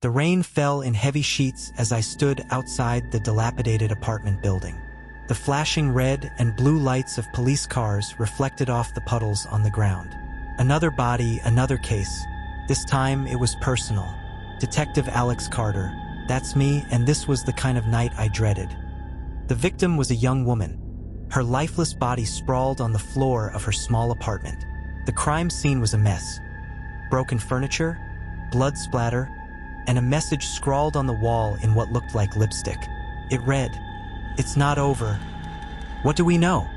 The rain fell in heavy sheets as I stood outside the dilapidated apartment building. The flashing red and blue lights of police cars reflected off the puddles on the ground. Another body, another case. This time it was personal. Detective Alex Carter. That's me, and this was the kind of night I dreaded. The victim was a young woman. Her lifeless body sprawled on the floor of her small apartment. The crime scene was a mess. Broken furniture, blood splatter, and a message scrawled on the wall in what looked like lipstick. It read, "It's not over." "What do we know?"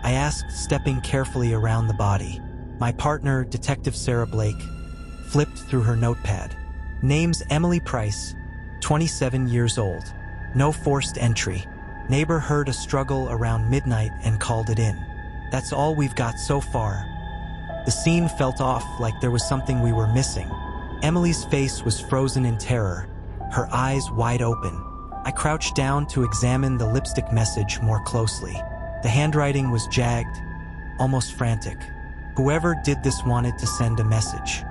I asked, stepping carefully around the body. My partner, Detective Sarah Blake, flipped through her notepad. Name's Emily Price, 27 years old. No forced entry. Neighbor heard a struggle around midnight and called it in. That's all we've got so far. The scene felt off, like there was something we were missing. Emily's face was frozen in terror, her eyes wide open. I crouched down to examine the lipstick message more closely. The handwriting was jagged, almost frantic. Whoever did this wanted to send a message.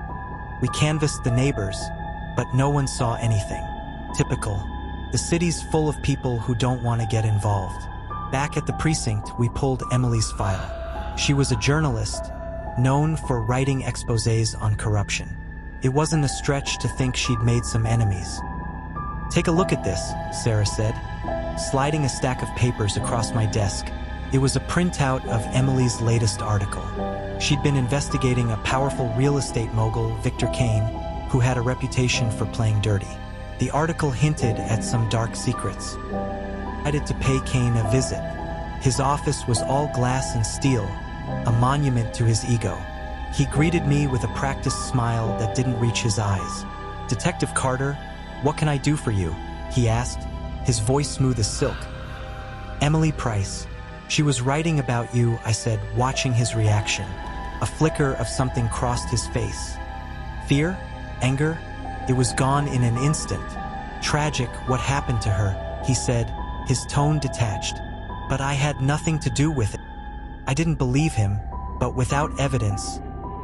We canvassed the neighbors, but no one saw anything. Typical. The city's full of people who don't want to get involved. Back at the precinct, we pulled Emily's file. She was a journalist, known for writing exposés on corruption. It wasn't a stretch to think she'd made some enemies. "Take a look at this," Sarah said, sliding a stack of papers across my desk. It was a printout of Emily's latest article. She'd been investigating a powerful real estate mogul, Victor Kane, who had a reputation for playing dirty. The article hinted at some dark secrets. I decided to pay Kane a visit. His office was all glass and steel, a monument to his ego. He greeted me with a practiced smile that didn't reach his eyes. "Detective Carter, what can I do for you?" he asked, his voice smooth as silk. "Emily Price. She was writing about you," I said, watching his reaction. A flicker of something crossed his face. Fear? Anger? It was gone in an instant. "Tragic, what happened to her," he said, his tone detached. "But I had nothing to do with it." I didn't believe him, but without evidence,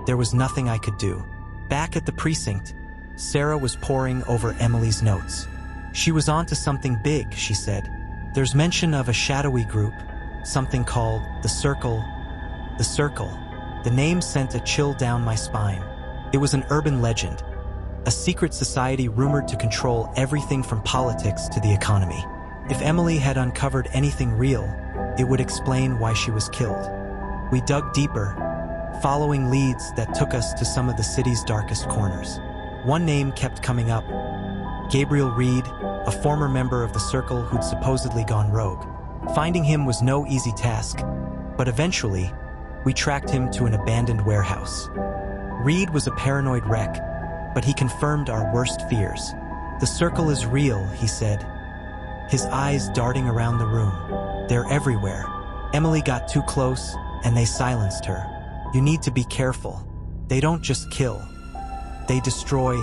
there was nothing I could do. Back at the precinct, Sarah was poring over Emily's notes. "She was onto something big," she said. "There's mention of a shadowy group, something called the Circle." The Circle. The name sent a chill down my spine. It was an urban legend, a secret society rumored to control everything from politics to the economy. If Emily had uncovered anything real, it would explain why she was killed. We dug deeper, following leads that took us to some of the city's darkest corners. One name kept coming up: Gabriel Reed, a former member of the Circle who'd supposedly gone rogue. Finding him was no easy task, but eventually, we tracked him to an abandoned warehouse. Reed was a paranoid wreck, but he confirmed our worst fears. "The Circle is real," he said, his eyes darting around the room. "They're everywhere. Emily got too close, and they silenced her. You need to be careful. They don't just kill. They destroy."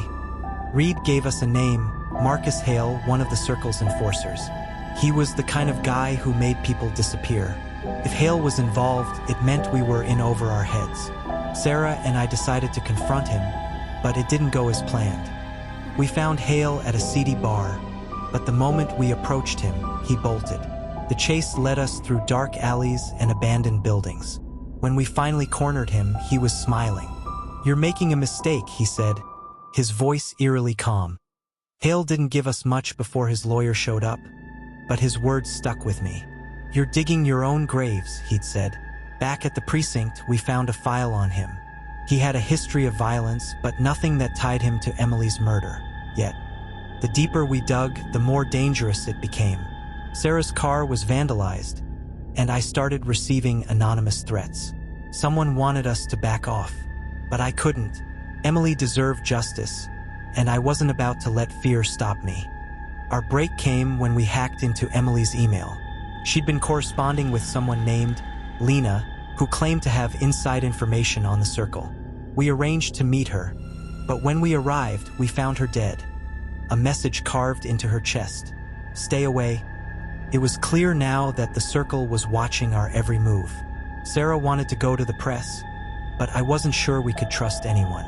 Reed gave us a name: Marcus Hale, one of the Circle's enforcers. He was the kind of guy who made people disappear. If Hale was involved, it meant we were in over our heads. Sarah and I decided to confront him, but it didn't go as planned. We found Hale at a seedy bar, but the moment we approached him, he bolted. The chase led us through dark alleys and abandoned buildings. When we finally cornered him, he was smiling. "You're making a mistake," he said, his voice eerily calm. Hale didn't give us much before his lawyer showed up, but his words stuck with me. "You're digging your own graves," he'd said. Back at the precinct, we found a file on him. He had a history of violence, but nothing that tied him to Emily's murder. Yet, the deeper we dug, the more dangerous it became. Sarah's car was vandalized, and I started receiving anonymous threats. Someone wanted us to back off, but I couldn't. Emily deserved justice, and I wasn't about to let fear stop me. Our break came when we hacked into Emily's email. She'd been corresponding with someone named Lena, who claimed to have inside information on the Circle. We arranged to meet her, but when we arrived, we found her dead. A message carved into her chest: "Stay away." It was clear now that the Circle was watching our every move. Sarah wanted to go to the press, but I wasn't sure we could trust anyone.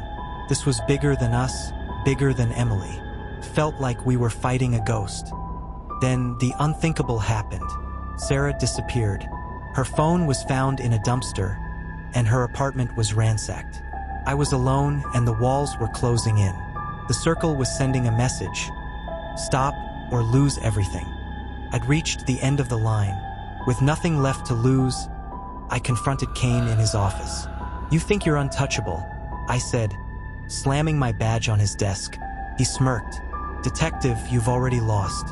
This was bigger than us, bigger than Emily. felt like we were fighting a ghost. Then the unthinkable happened. Sarah disappeared. Her phone was found in a dumpster, and her apartment was ransacked. I was alone, and the walls were closing in. The circle was sending a message: stop or lose everything. I'd reached the end of the line. With nothing left to lose, I confronted Kane in his office. "You think you're untouchable," I said, slamming my badge on his desk. He smirked. "Detective, you've already lost.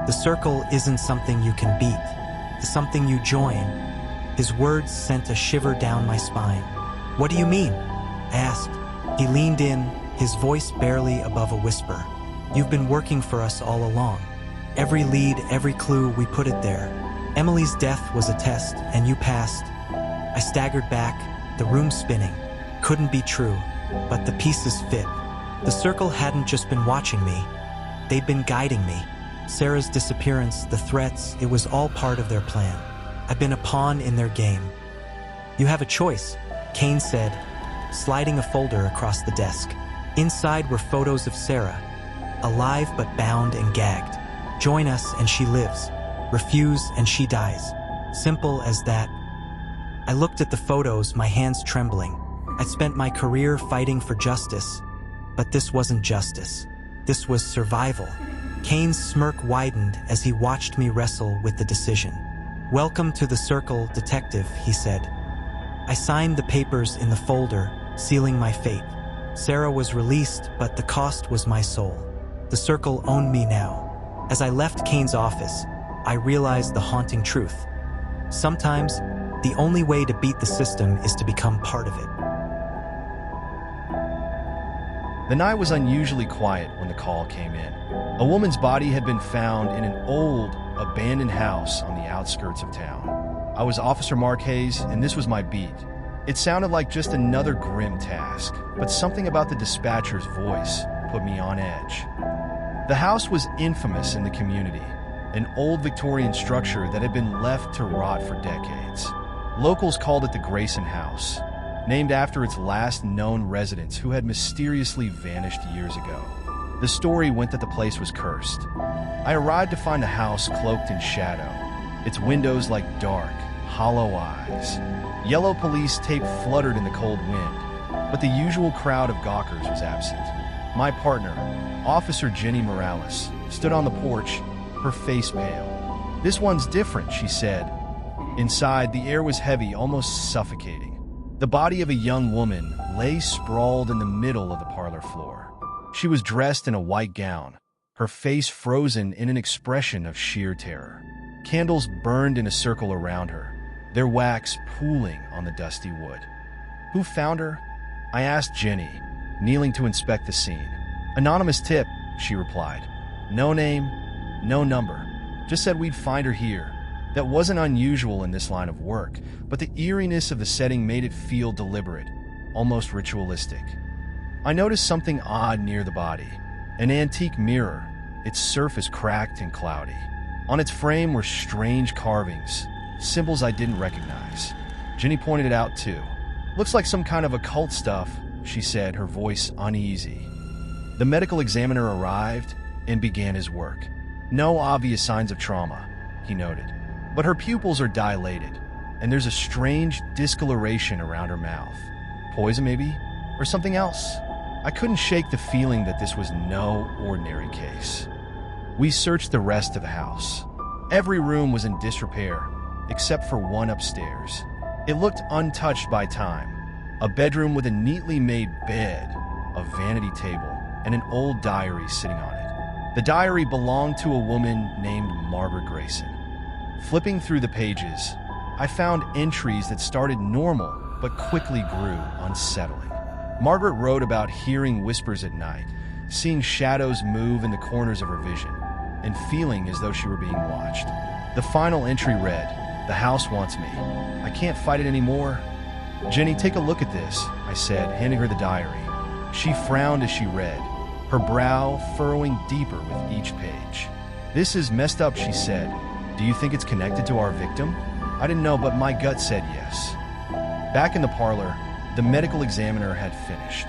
The circle isn't something you can beat. It's something you join." His words sent a shiver down my spine. "What do you mean?" I asked. He leaned in, his voice barely above a whisper. "You've been working for us all along. Every lead, every clue, we put it there. Emily's death was a test, and you passed." I staggered back, the room spinning. Couldn't be true, but the pieces fit. The circle hadn't just been watching me. They'd been guiding me. Sarah's disappearance, the threats, it was all part of their plan. I'd been a pawn in their game. "You have a choice," Kane said, sliding a folder across the desk. Inside were photos of Sarah, alive but bound and gagged. "Join us and she lives. Refuse and she dies. Simple as that." I looked at the photos, my hands trembling. I'd spent my career fighting for justice, but this wasn't justice. This was survival. Kane's smirk widened as he watched me wrestle with the decision. "Welcome to the circle, detective," he said. I signed the papers in the folder, sealing my fate. Sarah was released, but the cost was my soul. The circle owned me now. As I left Kane's office, I realized the haunting truth. Sometimes, the only way to beat the system is to become part of it. The night was unusually quiet when the call came in. A woman's body had been found in an old, abandoned house on the outskirts of town. I was Officer Mark Hayes, and this was my beat. It sounded like just another grim task, but something about the dispatcher's voice put me on edge. The house was infamous in the community, an old Victorian structure that had been left to rot for decades. Locals called it the Grayson House, named after its last known residents who had mysteriously vanished years ago. The story went that the place was cursed. I arrived to find the house cloaked in shadow, its windows like dark, hollow eyes. Yellow police tape fluttered in the cold wind, but the usual crowd of gawkers was absent. My partner, Officer Jenny Morales, stood on the porch, her face pale. "This one's different," she said. Inside, the air was heavy, almost suffocating. The body of a young woman lay sprawled in the middle of the parlor floor. She was dressed in a white gown, her face frozen in an expression of sheer terror. Candles burned in a circle around her, their wax pooling on the dusty wood. "Who found her?" I asked Jenny, kneeling to inspect the scene. "Anonymous tip," she replied. "No name, no number. Just said we'd find her here." That wasn't unusual in this line of work, but the eeriness of the setting made it feel deliberate, almost ritualistic. I noticed something odd near the body. An antique mirror, its surface cracked and cloudy. On its frame were strange carvings, symbols I didn't recognize. Jenny pointed it out too. "Looks like some kind of occult stuff," she said, her voice uneasy. The medical examiner arrived and began his work. "No obvious signs of trauma," he noted. "But her pupils are dilated, and there's a strange discoloration around her mouth. Poison, maybe? Or something else?" I couldn't shake the feeling that this was no ordinary case. We searched the rest of the house. Every room was in disrepair, except for one upstairs. It looked untouched by time. A bedroom with a neatly made bed, a vanity table, and an old diary sitting on it. The diary belonged to a woman named Margaret Grayson. Flipping through the pages, I found entries that started normal but quickly grew unsettling. Margaret wrote about hearing whispers at night, seeing shadows move in the corners of her vision, and feeling as though she were being watched. The final entry read, "The house wants me. I can't fight it anymore." "Jenny, take a look at this," I said, handing her the diary. She frowned as she read, her brow furrowing deeper with each page. "This is messed up," she said. "Do you think it's connected to our victim?" I didn't know, but my gut said yes. Back in the parlor, the medical examiner had finished.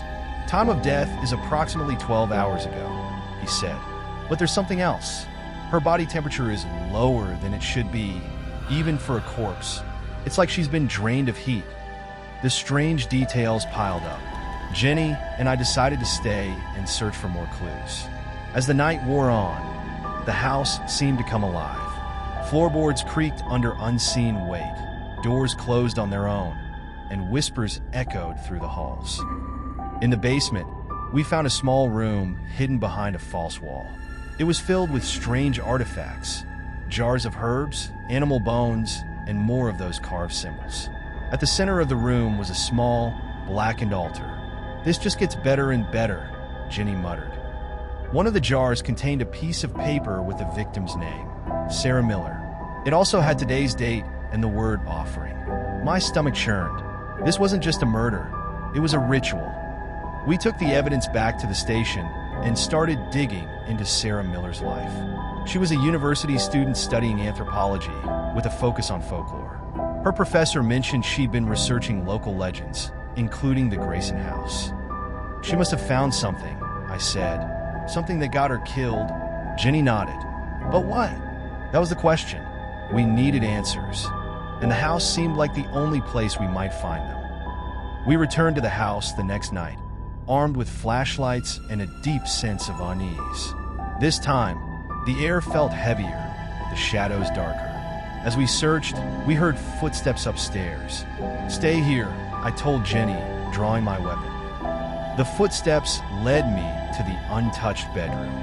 "Time of death is approximately 12 hours ago," he said. But there's something else. Her body temperature is lower than it should be, even for a corpse. It's like she's been drained of heat. The strange details piled up. Jenny and I decided to stay and search for more clues. As the night wore on, the house seemed to come alive. Floorboards creaked under unseen weight, doors closed on their own, and whispers echoed through the halls. In the basement, we found a small room hidden behind a false wall. It was filled with strange artifacts, jars of herbs, animal bones, and more of those carved symbols. At the center of the room was a small, blackened altar. "This just gets better and better," Jenny muttered. One of the jars contained a piece of paper with the victim's name, Sarah Miller. It also had today's date and the word offering. My stomach churned. This wasn't just a murder, it was a ritual. We took the evidence back to the station and started digging into Sarah Miller's life. She was a university student studying anthropology with a focus on folklore. Her professor mentioned she'd been researching local legends, including the Grayson house. "She must have found something," I said. "Something that got her killed." Jenny nodded. "But what?" That was the question. We needed answers, and the house seemed like the only place we might find them. We returned to the house the next night, armed with flashlights and a deep sense of unease. This time, the air felt heavier, the shadows darker. As we searched, we heard footsteps upstairs. "Stay here," I told Jenny, drawing my weapon. The footsteps led me to the untouched bedroom.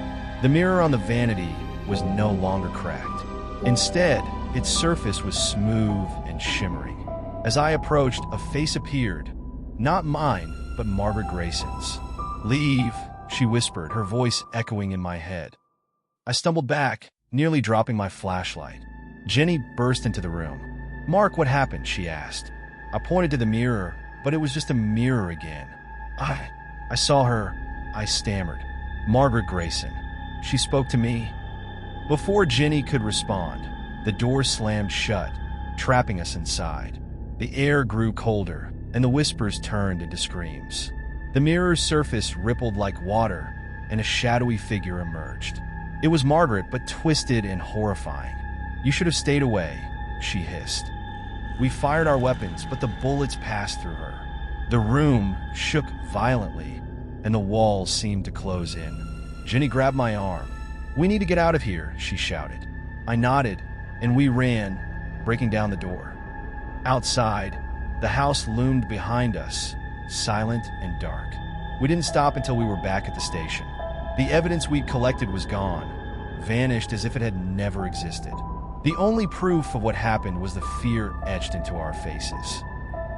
The mirror on the vanity was no longer cracked. Instead, its surface was smooth and shimmering. As I approached, a face appeared. Not mine, but Margaret Grayson's. "Leave," she whispered, her voice echoing in my head. I stumbled back, nearly dropping my flashlight. Jenny burst into the room. "Mark, what happened?" she asked. I pointed to the mirror, but it was just a mirror again. I saw her," I stammered. "Margaret Grayson. She spoke to me." Before Jenny could respond, the door slammed shut, trapping us inside. The air grew colder, and the whispers turned into screams. The mirror's surface rippled like water, and a shadowy figure emerged. It was Margaret, but twisted and horrifying. "You should have stayed away," she hissed. We fired our weapons, but the bullets passed through her. The room shook violently, and the walls seemed to close in. Jenny grabbed my arm. "We need to get out of here," she shouted. I nodded, and we ran, breaking down the door. Outside, the house loomed behind us, silent and dark. We didn't stop until we were back at the station. The evidence we'd collected was gone, vanished as if it had never existed. The only proof of what happened was the fear etched into our faces.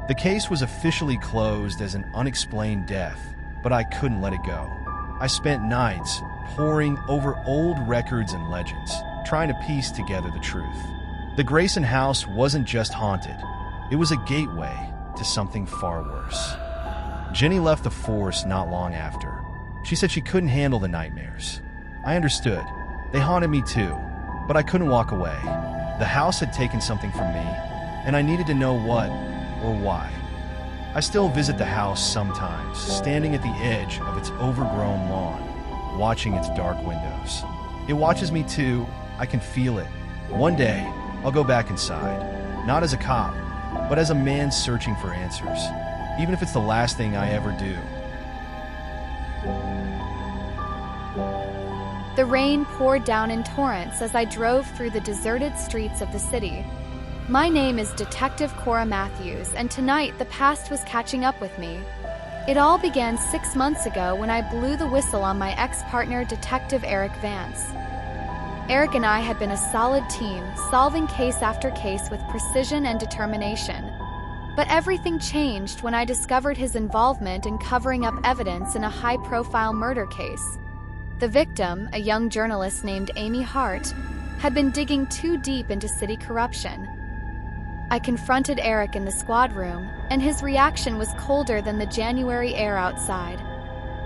The case was officially closed as an unexplained death, but I couldn't let it go. I spent nights poring over old records and legends, trying to piece together the truth. The Grayson house wasn't just haunted, it was a gateway to something far worse. Jenny left the force not long after. She said she couldn't handle the nightmares. I understood. They haunted me too, but I couldn't walk away. The house had taken something from me, and I needed to know what or why. I still visit the house sometimes, standing at the edge of its overgrown lawn, watching its dark windows. It watches me too. I can feel it. One day, I'll go back inside, not as a cop, but as a man searching for answers, even if it's the last thing I ever do. The rain poured down in torrents as I drove through the deserted streets of the city. My name is Detective Cora Matthews, and tonight the past was catching up with me. It all began 6 months ago when I blew the whistle on my ex-partner, Detective Eric Vance. Eric and I had been a solid team, solving case after case with precision and determination. But everything changed when I discovered his involvement in covering up evidence in a high-profile murder case. The victim, a young journalist named Amy Hart, had been digging too deep into city corruption. I confronted Eric in the squad room, and his reaction was colder than the January air outside.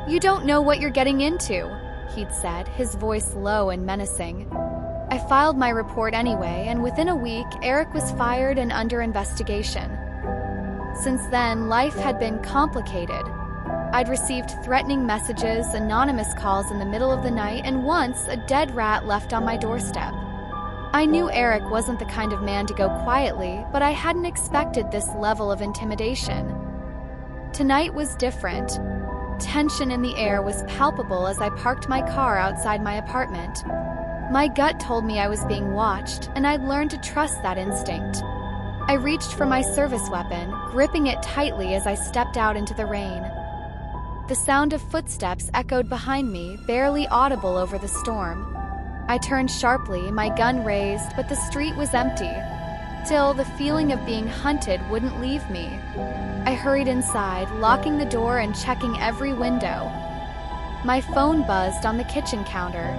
"You don't know what you're getting into," he'd said, his voice low and menacing. I filed my report anyway, and within a week, Eric was fired and under investigation. Since then, life had been complicated. I'd received threatening messages, anonymous calls in the middle of the night, and once a dead rat left on my doorstep. I knew Eric wasn't the kind of man to go quietly, but I hadn't expected this level of intimidation. Tonight was different. Tension in the air was palpable as I parked my car outside my apartment. My gut told me I was being watched, and I'd learned to trust that instinct. I reached for my service weapon, gripping it tightly as I stepped out into the rain. The sound of footsteps echoed behind me, barely audible over the storm. I turned sharply, my gun raised, but the street was empty. Still, the feeling of being hunted wouldn't leave me. I hurried inside, locking the door and checking every window. My phone buzzed on the kitchen counter.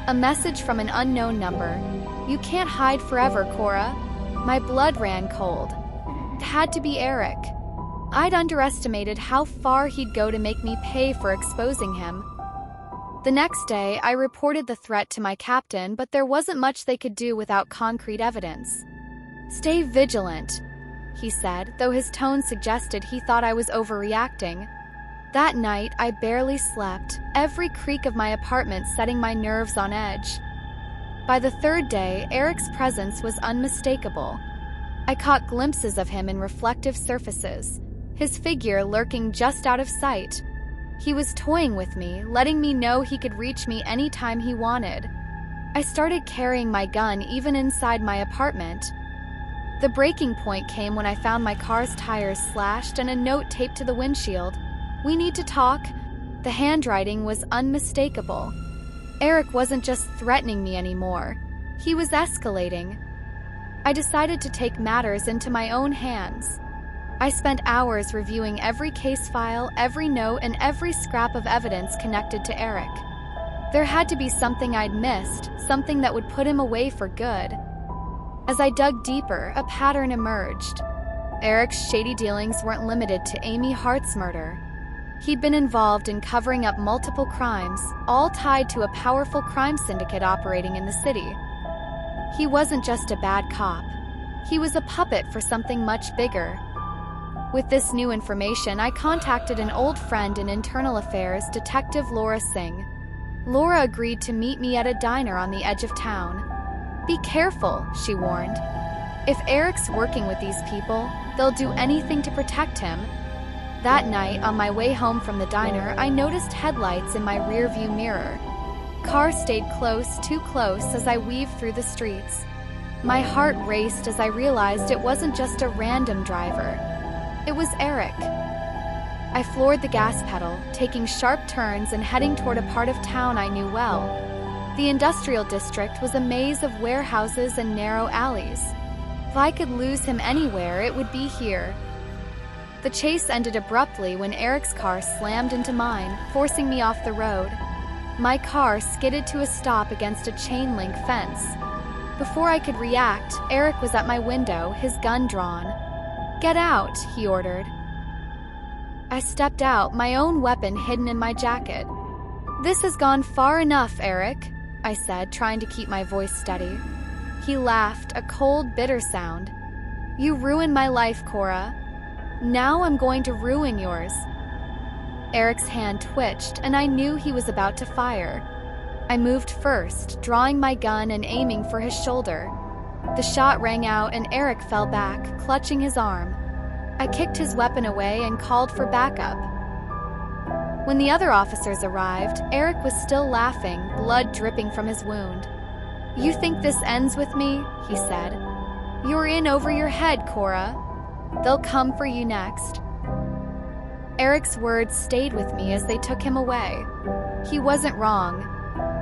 A message from an unknown number. "You can't hide forever, Cora." My blood ran cold. It had to be Eric. I'd underestimated how far he'd go to make me pay for exposing him. The next day, I reported the threat to my captain, but there wasn't much they could do without concrete evidence. "Stay vigilant," he said, though his tone suggested he thought I was overreacting. That night, I barely slept, every creak of my apartment setting my nerves on edge. By the third day, Eric's presence was unmistakable. I caught glimpses of him in reflective surfaces, his figure lurking just out of sight. He was toying with me, letting me know he could reach me anytime he wanted. I started carrying my gun even inside my apartment. The breaking point came when I found my car's tires slashed and a note taped to the windshield. "We need to talk." The handwriting was unmistakable. Eric wasn't just threatening me anymore. He was escalating. I decided to take matters into my own hands. I spent hours reviewing every case file, every note, and every scrap of evidence connected to Eric. There had to be something I'd missed, something that would put him away for good. As I dug deeper, a pattern emerged. Eric's shady dealings weren't limited to Amy Hart's murder. He'd been involved in covering up multiple crimes, all tied to a powerful crime syndicate operating in the city. He wasn't just a bad cop. He was a puppet for something much bigger. With this new information, I contacted an old friend in internal affairs, Detective Laura Singh. Laura agreed to meet me at a diner on the edge of town. "Be careful," she warned. "If Eric's working with these people, they'll do anything to protect him." That night, on my way home from the diner, I noticed headlights in my rearview mirror. Car stayed close, too close, as I weaved through the streets. My heart raced as I realized it wasn't just a random driver. It was Eric. I floored the gas pedal, taking sharp turns and heading toward a part of town I knew well. The industrial district was a maze of warehouses and narrow alleys. If I could lose him anywhere, it would be here. The chase ended abruptly when Eric's car slammed into mine, forcing me off the road. My car skidded to a stop against a chain-link fence. Before I could react, Eric was at my window, his gun drawn. "Get out," he ordered. I stepped out, my own weapon hidden in my jacket. "This has gone far enough, Eric," I said, trying to keep my voice steady. He laughed, a cold, bitter sound. "You ruined my life, Cora. Now I'm going to ruin yours." Eric's hand twitched, and I knew he was about to fire. I moved first, drawing my gun and aiming for his shoulder. The shot rang out and Eric fell back, clutching his arm. I kicked his weapon away and called for backup. When the other officers arrived, Eric was still laughing, blood dripping from his wound. "You think this ends with me?" he said. "You're in over your head, Cora. They'll come for you next." Eric's words stayed with me as they took him away. He wasn't wrong.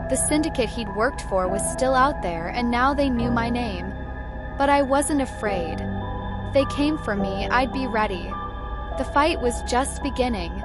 The syndicate he'd worked for was still out there, and now they knew my name. But I wasn't afraid. If they came for me, I'd be ready. The fight was just beginning.